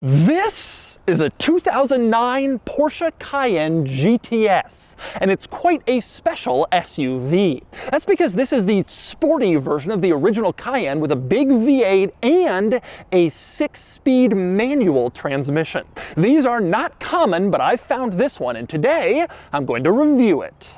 This is a 2009 Porsche Cayenne GTS, and it's quite a special SUV. That's because this is the sporty version of the original Cayenne with a big V8 and a 6-speed manual transmission. These are not common, but I found this one, and today I'm going to review it.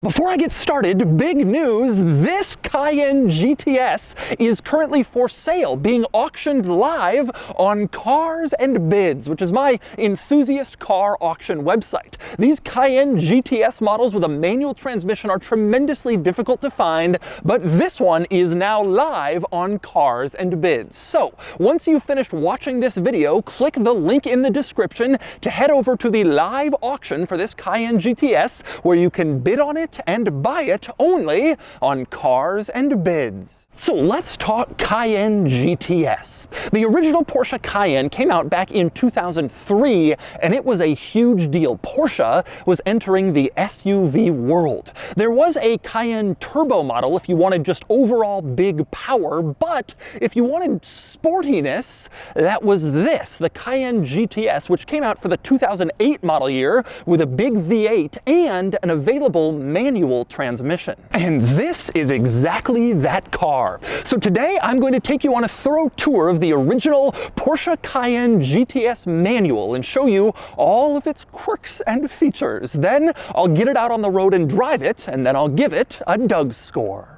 Before I get started, big news, this Cayenne GTS is currently for sale, being auctioned live on Cars and Bids, which is my enthusiast car auction website. These Cayenne GTS models with a manual transmission are tremendously difficult to find, but this one is now live on Cars and Bids. So, once you've finished watching this video, click the link in the description to head over to the live auction for this Cayenne GTS, where you can bid on it and buy it only on Cars and Bids. So let's talk Cayenne GTS. The original Porsche Cayenne came out back in 2003, and it was a huge deal. Porsche was entering the SUV world. There was a Cayenne Turbo model if you wanted just overall big power, but if you wanted sportiness, that was this, the Cayenne GTS, which came out for the 2008 model year with a big V8 and an available manual transmission. And this is exactly that car. So today I'm going to take you on a thorough tour of the original Porsche Cayenne GTS manual and show you all of its quirks and features. Then I'll get it out on the road and drive it, and then I'll give it a Doug score.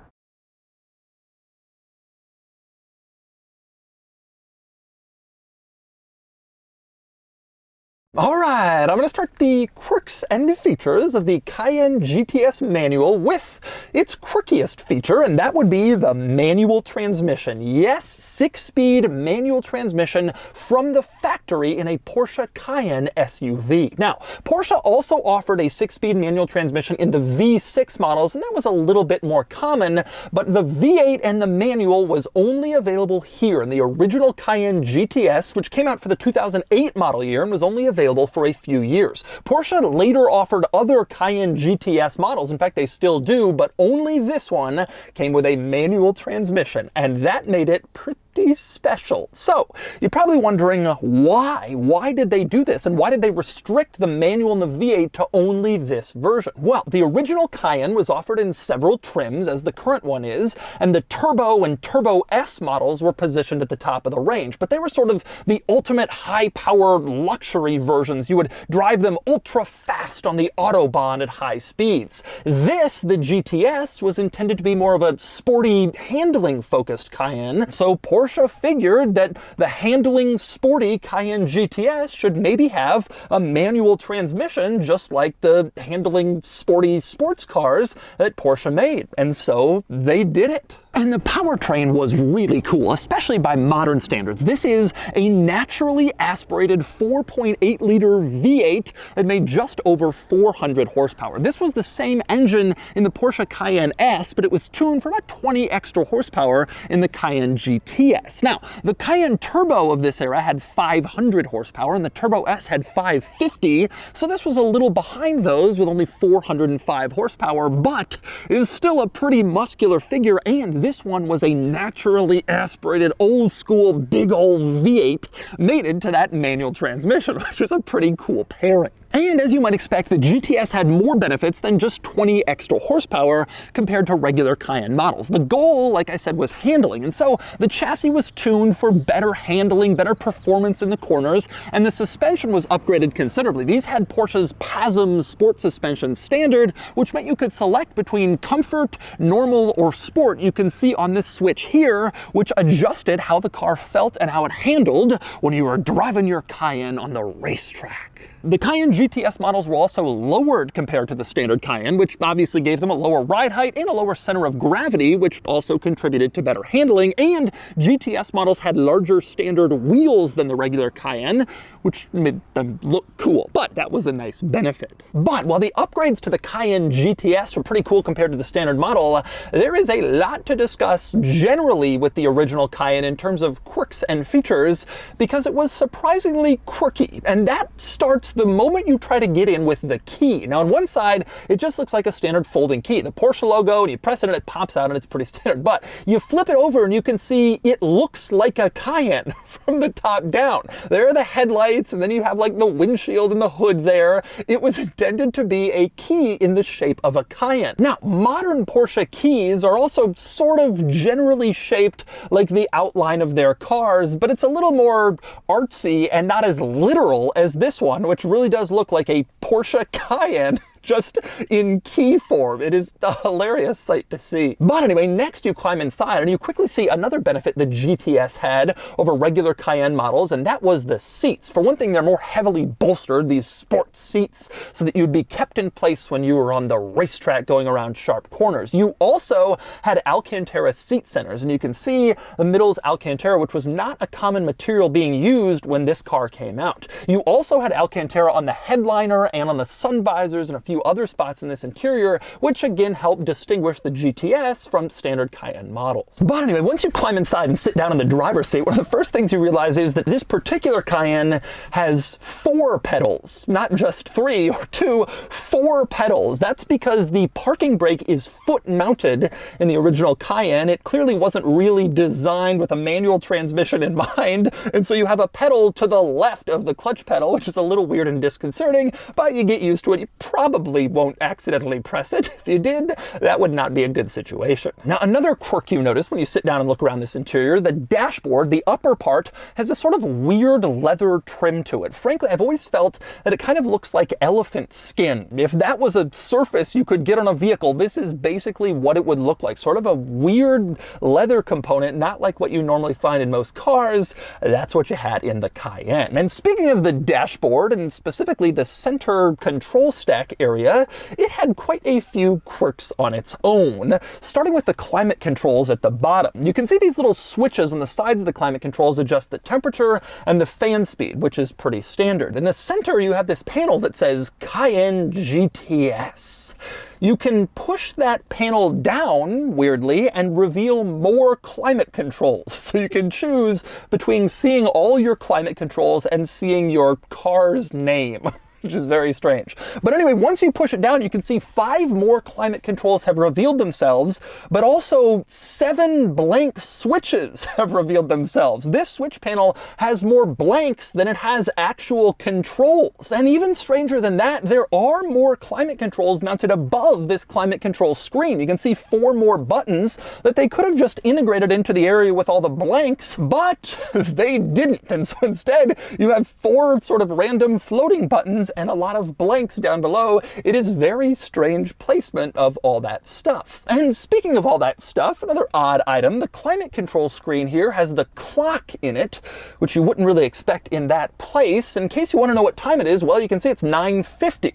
Alright, I'm going to start the quirks and features of the Cayenne GTS manual with its quirkiest feature, and that would be the manual transmission. Yes, 6-speed manual transmission from the factory in a Porsche Cayenne SUV. Now, Porsche also offered a 6-speed manual transmission in the V6 models, and that was a little bit more common, but the V8 and the manual was only available here in the original Cayenne GTS, which came out for the 2008 model year and was only available for a few years. Porsche later offered other Cayenne GTS models, in fact they still do, but only this one came with a manual transmission, and that made it pretty special. So, you're probably wondering why? Why did they do this? And why did they restrict the manual and the V8 to only this version? Well, the original Cayenne was offered in several trims, as the current one is, and the Turbo and Turbo S models were positioned at the top of the range, but they were sort of the ultimate high-power luxury versions. You would drive them ultra fast on the Autobahn at high speeds. This, the GTS, was intended to be more of a sporty, handling-focused Cayenne, so Porsche figured that the handling sporty Cayenne GTS should maybe have a manual transmission just like the handling sporty sports cars that Porsche made, and so they did it. And the powertrain was really cool, especially by modern standards. This is a naturally aspirated 4.8-liter V8 that made just over 400 horsepower. This was the same engine in the Porsche Cayenne S, but it was tuned for about 20 extra horsepower in the Cayenne GTS. Now, the Cayenne Turbo of this era had 500 horsepower, and the Turbo S had 550, so this was a little behind those with only 405 horsepower, but is still a pretty muscular figure, and this one was a naturally aspirated, old-school, big old V8 mated to that manual transmission, which is a pretty cool pairing. And as you might expect, the GTS had more benefits than just 20 extra horsepower compared to regular Cayenne models. The goal, like I said, was handling, and so the chassis was tuned for better handling, better performance in the corners, and the suspension was upgraded considerably. These had Porsche's PASM Sport Suspension Standard, which meant you could select between comfort, normal, or sport. You can see on this switch here, which adjusted how the car felt and how it handled when you were driving your Cayenne on the racetrack. The Cayenne GTS models were also lowered compared to the standard Cayenne, which obviously gave them a lower ride height and a lower center of gravity, which also contributed to better handling, and GTS models had larger standard wheels than the regular Cayenne, which made them look cool, but that was a nice benefit. But while the upgrades to the Cayenne GTS were pretty cool compared to the standard model, there is a lot to discuss generally with the original Cayenne in terms of quirks and features, because it was surprisingly quirky, and that started starts the moment you try to get in with the key. Now on one side, it just looks like a standard folding key. The Porsche logo, and you press it and it pops out and it's pretty standard. But you flip it over and you can see it looks like a Cayenne from the top down. There are the headlights, and then you have like the windshield and the hood there. It was intended to be a key in the shape of a Cayenne. Now, modern Porsche keys are also sort of generally shaped like the outline of their cars, but it's a little more artsy and not as literal as this one, which really does look like a Porsche Cayenne just in key form. It is a hilarious sight to see. But anyway, next you climb inside and you quickly see another benefit the GTS had over regular Cayenne models, and that was the seats. For one thing, they're more heavily bolstered, these sports seats, so that you'd be kept in place when you were on the racetrack going around sharp corners. You also had Alcantara seat centers, and you can see the middle's Alcantara, which was not a common material being used when this car came out. You also had Alcantara on the headliner and on the sun visors and a few other spots in this interior, which again helped distinguish the GTS from standard Cayenne models. But anyway, once you climb inside and sit down in the driver's seat, one of the first things you realize is that this particular Cayenne has 4 pedals, not just 3 or 2, 4 pedals. That's because the parking brake is foot mounted in the original Cayenne. It clearly wasn't really designed with a manual transmission in mind, and so you have a pedal to the left of the clutch pedal, which is a little weird and disconcerting, but you get used to it. You probably won't accidentally press it. If you did, that would not be a good situation. Now, another quirk you notice when you sit down and look around this interior, the dashboard, the upper part, has a sort of weird leather trim to it. Frankly, I've always felt that it kind of looks like elephant skin. If that was a surface you could get on a vehicle, this is basically what it would look like. Sort of a weird leather component, not like what you normally find in most cars. That's what you had in the Cayenne. And speaking of the dashboard, and specifically the center control stack area, it had quite a few quirks on its own, starting with the climate controls at the bottom. You can see these little switches on the sides of the climate controls adjust the temperature and the fan speed, which is pretty standard. In the center, you have this panel that says Cayenne GTS. You can push that panel down, weirdly, and reveal more climate controls. So you can choose between seeing all your climate controls and seeing your car's name. Which is very strange. But anyway, once you push it down, you can see 5 more climate controls have revealed themselves, but also 7 blank switches have revealed themselves. This switch panel has more blanks than it has actual controls. And even stranger than that, there are more climate controls mounted above this climate control screen. You can see 4 more buttons that they could have just integrated into the area with all the blanks, but they didn't. And so instead, you have 4 sort of random floating buttons and a lot of blanks down below. It is very strange placement of all that stuff. And speaking of all that stuff, another odd item, the climate control screen here has the clock in it, which you wouldn't really expect in that place. In case you want to know what time it is, well, you can see it's 9:50.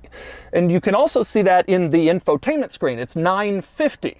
And you can also see that in the infotainment screen. It's 9:50.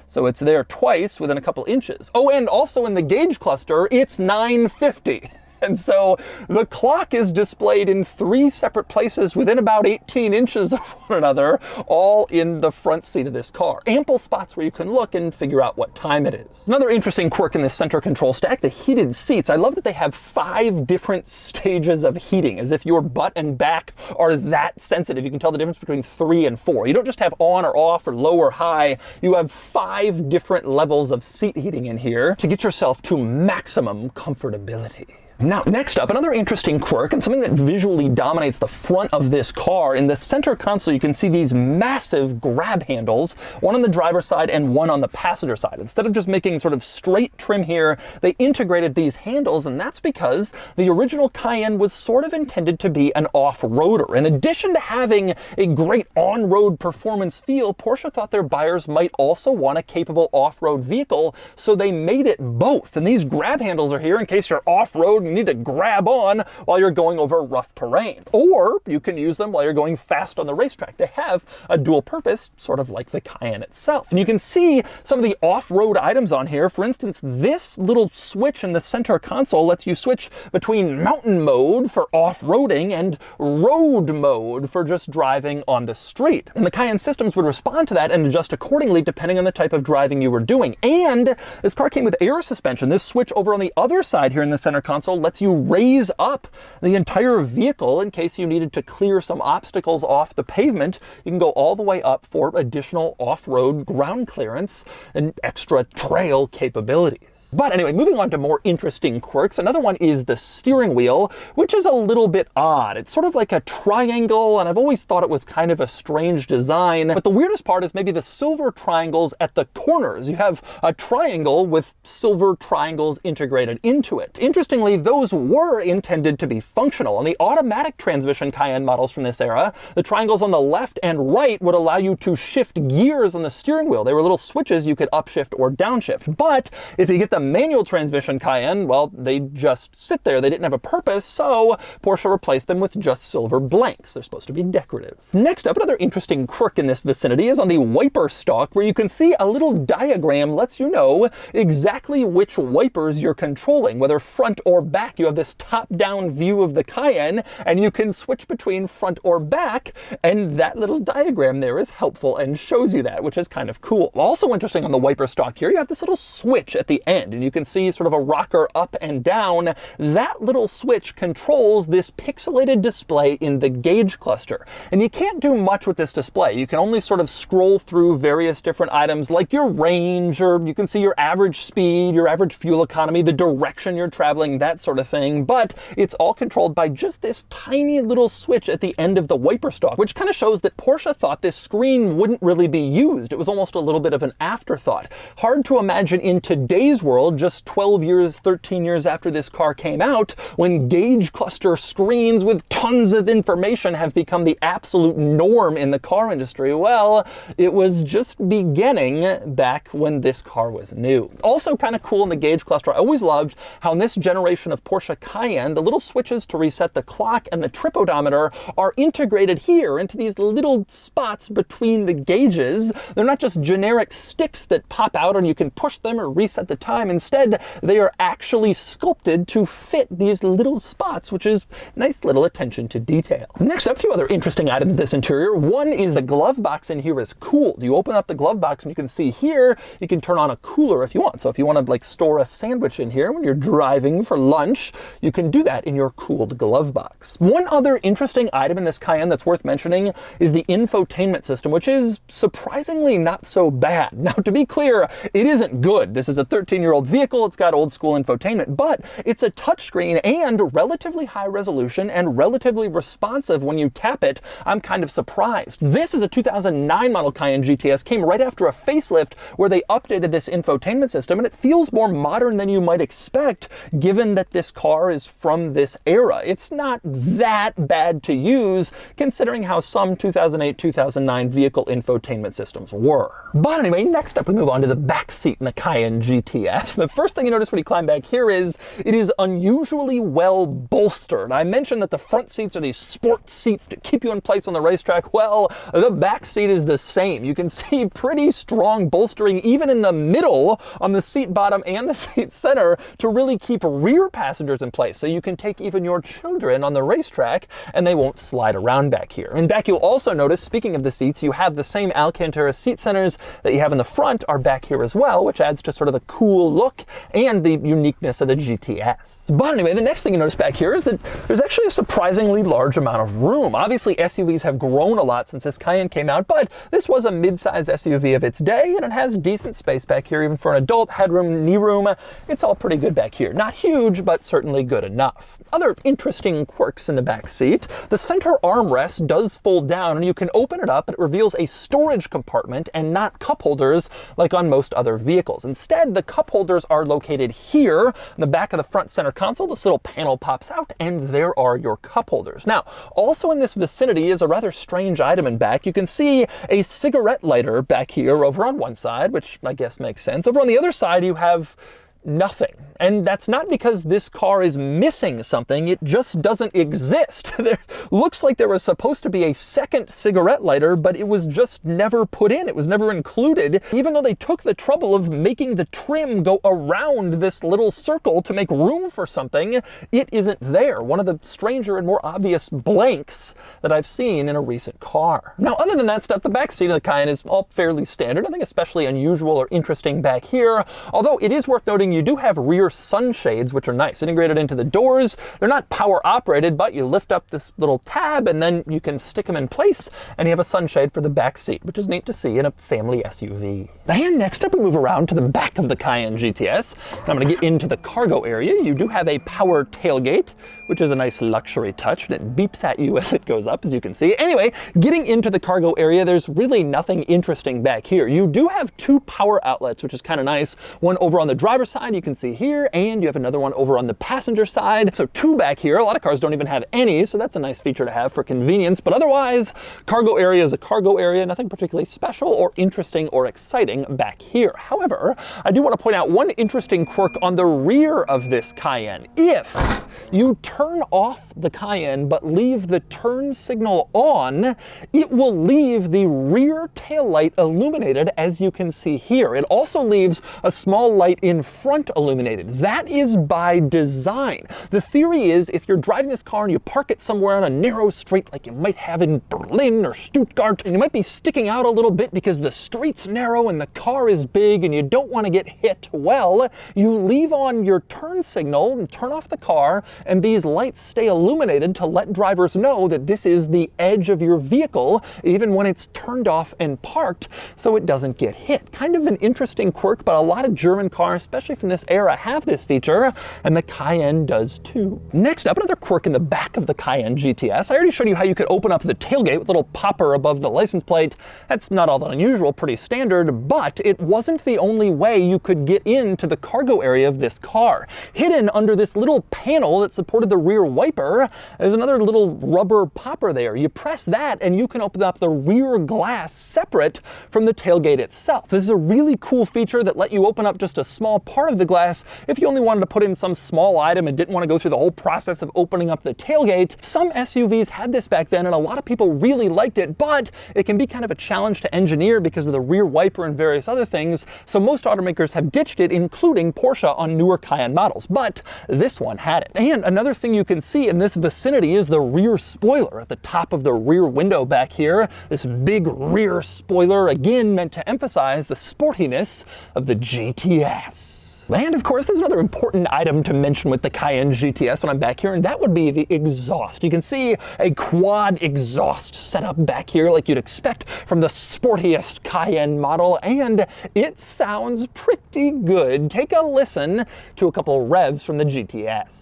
So it's there twice within a couple inches. Oh, and also in the gauge cluster, it's 9:50. And so the clock is displayed in 3 separate places within about 18 inches of one another, all in the front seat of this car. Ample spots where you can look and figure out what time it is. Another interesting quirk in this center control stack, the heated seats. I love that they have 5 different stages of heating, as if your butt and back are that sensitive. You can tell the difference between 3 and 4. You don't just have on or off or low or high. You have 5 different levels of seat heating in here to get yourself to maximum comfortability. Now, next up, another interesting quirk and something that visually dominates the front of this car. In the center console, you can see these massive grab handles, one on the driver's side and one on the passenger side. Instead of just making sort of straight trim here, they integrated these handles, and that's because the original Cayenne was sort of intended to be an off-roader. In addition to having a great on-road performance feel, Porsche thought their buyers might also want a capable off-road vehicle, so they made it both. And these grab handles are here in case you're off-road and you need to grab on while you're going over rough terrain. Or you can use them while you're going fast on the racetrack. They have a dual purpose, sort of like the Cayenne itself. And you can see some of the off-road items on here. For instance, this little switch in the center console lets you switch between mountain mode for off-roading and road mode for just driving on the street. And the Cayenne systems would respond to that and adjust accordingly depending on the type of driving you were doing. And this car came with air suspension. This switch over on the other side here in the center console also lets you raise up the entire vehicle in case you needed to clear some obstacles off the pavement. You can go all the way up for additional off-road ground clearance and extra trail capabilities. But anyway, moving on to more interesting quirks, another one is the steering wheel, which is a little bit odd. It's sort of like a triangle, and I've always thought it was kind of a strange design. But the weirdest part is maybe the silver triangles at the corners. You have a triangle with silver triangles integrated into it. Interestingly, those were intended to be functional. On the automatic transmission Cayenne models from this era, the triangles on the left and right would allow you to shift gears on the steering wheel. They were little switches you could upshift or downshift. But if you get the manual transmission Cayenne, well, they just sit there. They didn't have a purpose, so Porsche replaced them with just silver blanks. They're supposed to be decorative. Next up, another interesting quirk in this vicinity is on the wiper stalk, where you can see a little diagram lets you know exactly which wipers you're controlling, whether front or back. You have this top-down view of the Cayenne, and you can switch between front or back, and that little diagram there is helpful and shows you that, which is kind of cool. Also interesting on the wiper stalk here, you have this little switch at the end, and you can see sort of a rocker up and down. That little switch controls this pixelated display in the gauge cluster. And you can't do much with this display. You can only sort of scroll through various different items like your range, or you can see your average speed, your average fuel economy, the direction you're traveling, that sort of thing. But it's all controlled by just this tiny little switch at the end of the wiper stalk, which kind of shows that Porsche thought this screen wouldn't really be used. It was almost a little bit of an afterthought. Hard to imagine in today's world, just 12 years, 13 years after this car came out, when gauge cluster screens with tons of information have become the absolute norm in the car industry. Well, it was just beginning back when this car was new. Also kind of cool in the gauge cluster, I always loved how in this generation of Porsche Cayenne, the little switches to reset the clock and the trip odometer are integrated here into these little spots between the gauges. They're not just generic sticks that pop out and you can push them or reset the time. Instead, they are actually sculpted to fit these little spots, which is nice little attention to detail. Next up, a few other interesting items in this interior. One is the glove box in here is cooled. You open up the glove box and you can see here, you can turn on a cooler if you want. So if you want to like store a sandwich in here when you're driving for lunch, you can do that in your cooled glove box. One other interesting item in this Cayenne that's worth mentioning is the infotainment system, which is surprisingly not so bad. Now, to be clear, it isn't good. This is a 13-year-old vehicle. It's got old school infotainment, but it's a touchscreen and relatively high resolution and relatively responsive when you tap it. I'm kind of surprised. This is a 2009 model Cayenne GTS, came right after a facelift where they updated this infotainment system, and it feels more modern than you might expect given that this car is from this era. It's not that bad to use considering how some 2008, 2009 vehicle infotainment systems were. But anyway, next up we move on to the back seat in the Cayenne GTS. The first thing you notice when you climb back here is it is unusually well bolstered. I mentioned that the front seats are these sports seats to keep you in place on the racetrack. Well, the back seat is the same. You can see pretty strong bolstering even in the middle on the seat bottom and the seat center to really keep rear passengers in place, so you can take even your children on the racetrack and they won't slide around back here. And back you'll also notice, speaking of the seats, you have the same Alcantara seat centers that you have in the front are back here as well, which adds to sort of the cool look and the uniqueness of the GTS. But anyway, the next thing you notice back here is that there's actually a surprisingly large amount of room. Obviously, SUVs have grown a lot since this Cayenne came out, but this was a mid-size SUV of its day, and it has decent space back here, even for an adult. Headroom, knee room, it's all pretty good back here. Not huge, but certainly good enough. Other interesting quirks in the back seat, the center armrest does fold down, and you can open it up, and it reveals a storage compartment and not cup holders like on most other vehicles. Instead, the cup holders are located here in the back of the front center console. This little panel pops out, and there are your cup holders. Now, also in this vicinity is a rather strange item in back. You can see a cigarette lighter back here over on one side, which I guess makes sense. Over on the other side, you have nothing. And that's not because this car is missing something, it just doesn't exist. There looks like there was supposed to be a second cigarette lighter, but it was just never put in. It was never included, even though they took the trouble of making the trim go around this little circle to make room for something. It isn't there. One of the stranger and more obvious blanks that I've seen in a recent car. Now, other than that stuff, the back seat of the Cayenne is all fairly standard. Nothing especially unusual or interesting back here, although it is worth noting you do have rear sunshades, which are nice, integrated into the doors. They're not power operated, but you lift up this little tab and then you can stick them in place, and you have a sunshade for the back seat, which is neat to see in a family SUV. And next up, we move around to the back of the Cayenne GTS. And I'm going to get into the cargo area. You do have a power tailgate, which is a nice luxury touch, and it beeps at you as it goes up, as you can see. Anyway, getting into the cargo area, there's really nothing interesting back here. You do have two power outlets, which is kind of nice. One over on the driver's side, you can see here, and you have another one over on the passenger side. So two back here. A lot of cars don't even have any, so that's a nice feature to have for convenience. But otherwise, cargo area is a cargo area, nothing particularly special or interesting or exciting back here. However, I do want to point out one interesting quirk on the rear of this Cayenne. If you turn off the Cayenne but leave the turn signal on, it will leave the rear taillight illuminated, as you can see here. It also leaves a small light in front illuminated. That is by design. The theory is if you're driving this car and you park it somewhere on a narrow street like you might have in Berlin or Stuttgart, and you might be sticking out a little bit because the street's narrow and the car is big and you don't want to get hit, well, you leave on your turn signal and turn off the car, and these lights stay illuminated to let drivers know that this is the edge of your vehicle, even when it's turned off and parked, so it doesn't get hit. Kind of an interesting quirk, but a lot of German cars, especially from this era, have this feature, and the Cayenne does too. Next up, another quirk in the back of the Cayenne GTS. I already showed you how you could open up the tailgate with a little popper above the license plate. That's not all that unusual, pretty standard, but it wasn't the only way you could get into the cargo area of this car. Hidden under this little panel that supported the rear wiper, there's another little rubber popper there. You press that and you can open up the rear glass separate from the tailgate itself. This is a really cool feature that let you open up just a small part of the glass if you only wanted to put in some small item and didn't want to go through the whole process of opening up the tailgate. Some SUVs had this back then, and a lot of people really liked it, but it can be kind of a challenge to engineer because of the rear wiper and various other things, so most automakers have ditched it, including Porsche on newer Cayenne models, but this one had it. And another thing you can see in this vicinity is the rear spoiler at the top of the rear window back here. This big rear spoiler, again meant to emphasize the sportiness of the GTS. And of course, there's another important item to mention with the Cayenne GTS when I'm back here, and that would be the exhaust. You can see a quad exhaust setup back here like you'd expect from the sportiest Cayenne model, and it sounds pretty good. Take a listen to a couple revs from the GTS.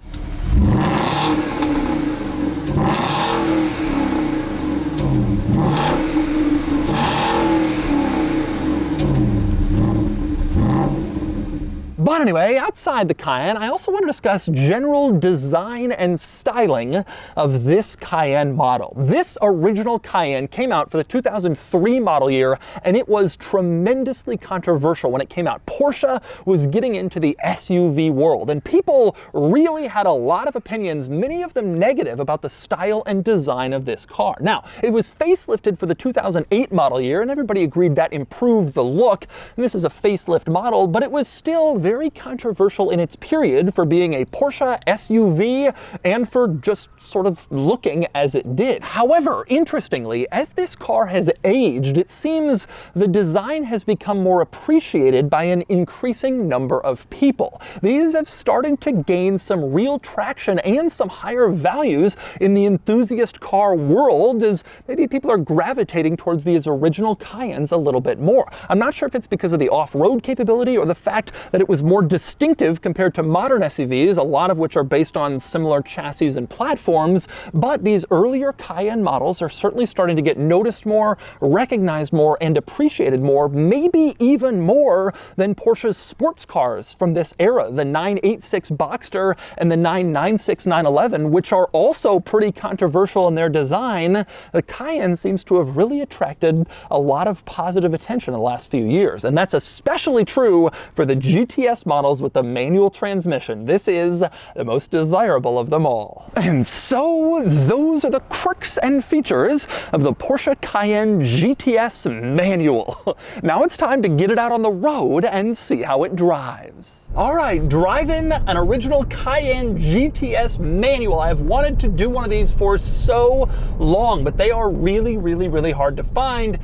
But anyway, outside the Cayenne, I also want to discuss general design and styling of this Cayenne model. This original Cayenne came out for the 2003 model year, and it was tremendously controversial when it came out. Porsche was getting into the SUV world, and people really had a lot of opinions, many of them negative, about the style and design of this car. Now, it was facelifted for the 2008 model year, and everybody agreed that improved the look. And this is a facelift model, but it was still very controversial in its period for being a Porsche SUV and for just sort of looking as it did. However, interestingly, as this car has aged, it seems the design has become more appreciated by an increasing number of people. These have started to gain some real traction and some higher values in the enthusiast car world, as maybe people are gravitating towards these original Cayennes a little bit more. I'm not sure if it's because of the off-road capability or the fact that it was more distinctive compared to modern SUVs, a lot of which are based on similar chassis and platforms, but these earlier Cayenne models are certainly starting to get noticed more, recognized more, and appreciated more, maybe even more than Porsche's sports cars from this era, the 986 Boxster and the 996 911, which are also pretty controversial in their design. The Cayenne seems to have really attracted a lot of positive attention in the last few years, and that's especially true for the GTS models with the manual transmission. This is the most desirable of them all. And so those are the quirks and features of the Porsche Cayenne GTS manual. Now it's time to get it out on the road and see how it drives. All right, driving an original Cayenne GTS manual. I've wanted to do one of these for so long, but they are really hard to find.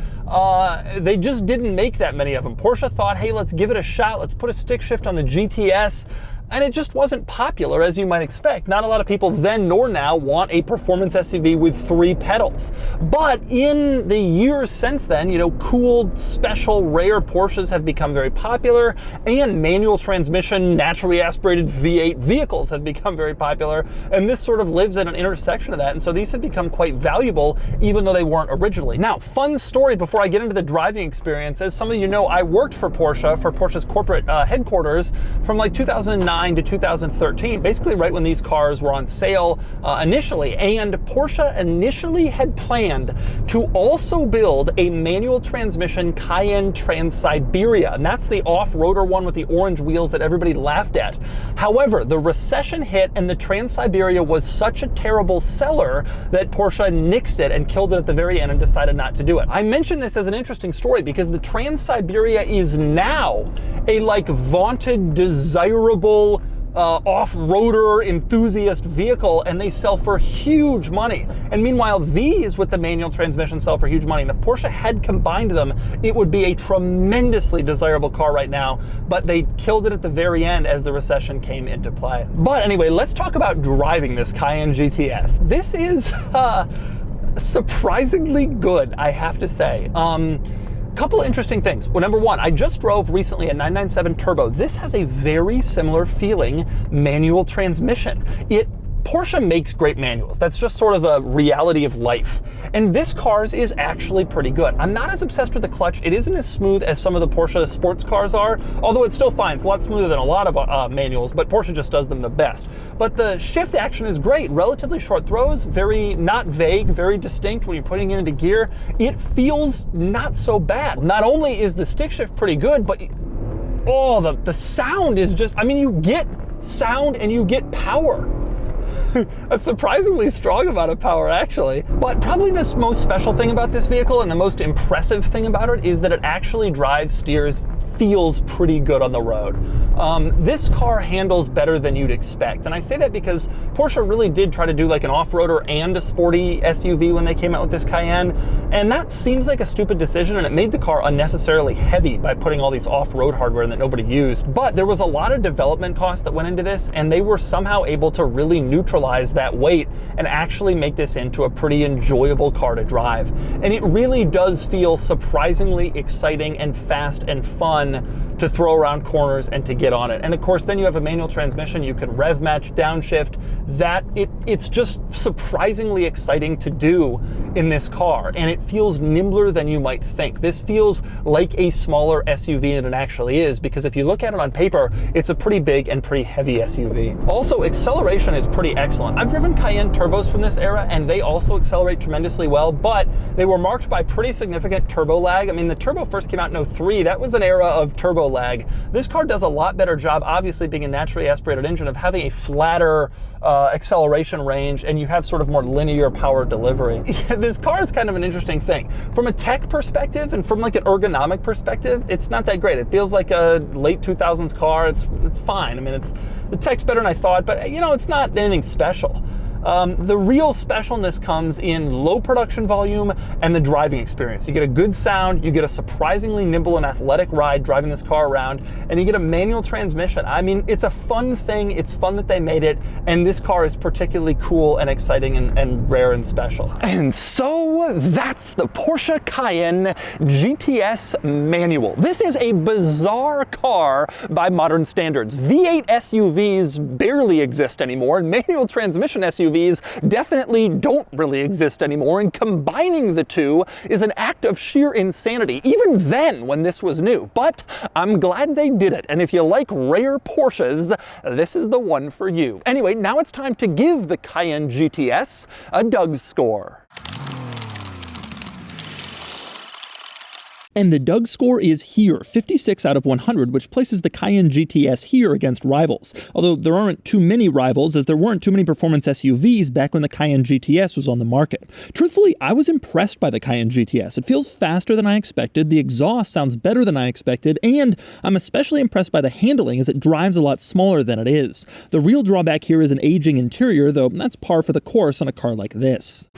They just didn't make that many of them. Porsche thought, hey, let's give it a shot. Let's put a stick shift downshift on the GTS, and it just wasn't popular, as you might expect. Not a lot of people then nor now want a performance SUV with 3 pedals. But in the years since then, you know, cooled, special, rare Porsches have become very popular, and manual transmission, naturally aspirated V8 vehicles have become very popular, and this sort of lives at an intersection of that, and so these have become quite valuable, even though they weren't originally. Now, fun story before I get into the driving experience. As some of you know, I worked for Porsche's corporate headquarters from like 2009 to 2013, basically right when these cars were on sale initially. And Porsche initially had planned to also build a manual transmission Cayenne Trans-Siberia, and that's the off-roader one with the orange wheels that everybody laughed at. However, the recession hit and the Trans-Siberia was such a terrible seller that Porsche nixed it and killed it at the very end and decided not to do it. I mention this as an interesting story because the Trans-Siberia is now a vaunted, desirable off-roader enthusiast vehicle, and they sell for huge money. And meanwhile, these with the manual transmission sell for huge money. And if Porsche had combined them, it would be a tremendously desirable car right now, but they killed it at the very end as the recession came into play. But anyway, let's talk about driving this Cayenne GTS. This is surprisingly good, I have to say. Couple interesting things. Well, number one, I just drove recently a 997 Turbo. This has a very similar feeling manual transmission. Porsche makes great manuals. That's just sort of a reality of life. And this car's is actually pretty good. I'm not as obsessed with the clutch. It isn't as smooth as some of the Porsche sports cars are, although it's still fine. It's a lot smoother than a lot of manuals, but Porsche just does them the best. But the shift action is great. Relatively short throws, very not vague, very distinct when you're putting it into gear. It feels not so bad. Not only is the stick shift pretty good, but the sound is just, I mean, you get sound and you get power. A surprisingly strong amount of power, actually. But probably the most special thing about this vehicle and the most impressive thing about it is that it actually drives, steers, feels pretty good on the road. This car handles better than you'd expect. And I say that because Porsche really did try to do like an off-roader and a sporty SUV when they came out with this Cayenne. And that seems like a stupid decision, and it made the car unnecessarily heavy by putting all these off-road hardware that nobody used. But there was a lot of development costs that went into this, and they were somehow able to really neutralize that weight and actually make this into a pretty enjoyable car to drive. And it really does feel surprisingly exciting and fast and fun to throw around corners and to get on it. And of course, then you have a manual transmission. You can rev match, downshift. It's just surprisingly exciting to do in this car, and it feels nimbler than you might think. This feels like a smaller SUV than it actually is, because if you look at it on paper, it's a pretty big and pretty heavy SUV. Also, acceleration is pretty excellent. I've driven Cayenne turbos from this era, and they also accelerate tremendously well, but they were marked by pretty significant turbo lag. I mean, the Turbo first came out in 03. That was an era of turbo lag. This car does a lot better job, obviously being a naturally aspirated engine, of having a flatter acceleration range, and you have sort of more linear power delivery. This car is kind of an interesting thing. From a tech perspective and from like an ergonomic perspective, it's not that great. It feels like a late 2000s car. It's fine. I mean, the tech's better than I thought, but you know, it's not anything special. The real specialness comes in low production volume and the driving experience. You get a good sound, you get a surprisingly nimble and athletic ride driving this car around, and you get a manual transmission. I mean, it's a fun thing. It's fun that they made it, and this car is particularly cool and exciting and rare and special. And so that's the Porsche Cayenne GTS manual. This is a bizarre car by modern standards. V8 SUVs barely exist anymore, and manual transmission SUVs definitely don't really exist anymore, and combining the two is an act of sheer insanity, even then when this was new. But I'm glad they did it, and if you like rare Porsches, this is the one for you. Anyway, now it's time to give the Cayenne GTS a Doug's score. And the Doug's score is here, 56 out of 100, which places the Cayenne GTS here against rivals. Although there aren't too many rivals, as there weren't too many performance SUVs back when the Cayenne GTS was on the market. Truthfully, I was impressed by the Cayenne GTS. It feels faster than I expected, the exhaust sounds better than I expected, and I'm especially impressed by the handling, as it drives a lot smaller than it is. The real drawback here is an aging interior, though that's par for the course on a car like this.